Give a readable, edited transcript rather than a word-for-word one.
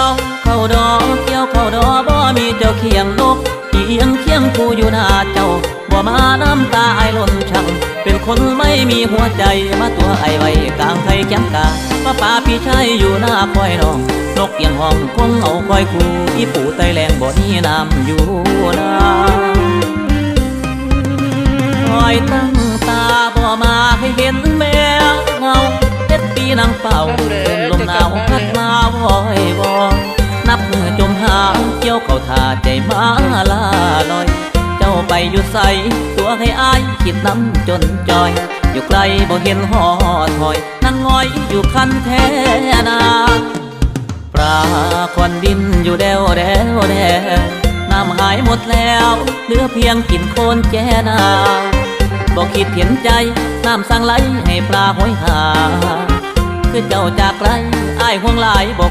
วเข้าดอกเกี่ยวเข้าดอกบ่มีเจ้าเคียงนกเคียงเคียงคู่อยู่หน้าเจ้าบ่มาน้ำตาไอล้นช่างเป็นคนไม่มีหัวใจมาตัวไอไว้กลางไทยแก้มกาป้าป่าพี่ชายอยู่หน้าคอยน้องนกเกียงห้องคงเอาคอยคู่อีปู่ไตแรงบ่นี้น้ำอยู่นาคอยตั้งตาบ่มาให้เห็นแมวเงาเจ็ดปีนางเป่าลมหนาวพัดมาบ่อยบ่นับมือจมหางเกี่ยวเข้าท่าใจมาลาลอยเจ้าไปอยู่ใสตัวให้อายคิดน้ำจนจอยอยู่ไกลบ่เห็นหอถอยนั่งงอยอยู่คันแท้นาปลาควันดินอยู่แดวแดวแดวน้ำหายหมดแล้วเหลือเพียงกินโคลนแจนาบอกคิดเห็นใจน้ำสั่งไหลให้ปลาหอยหาคือเจ้าจากไกลอ้ายห่วงหลายบอก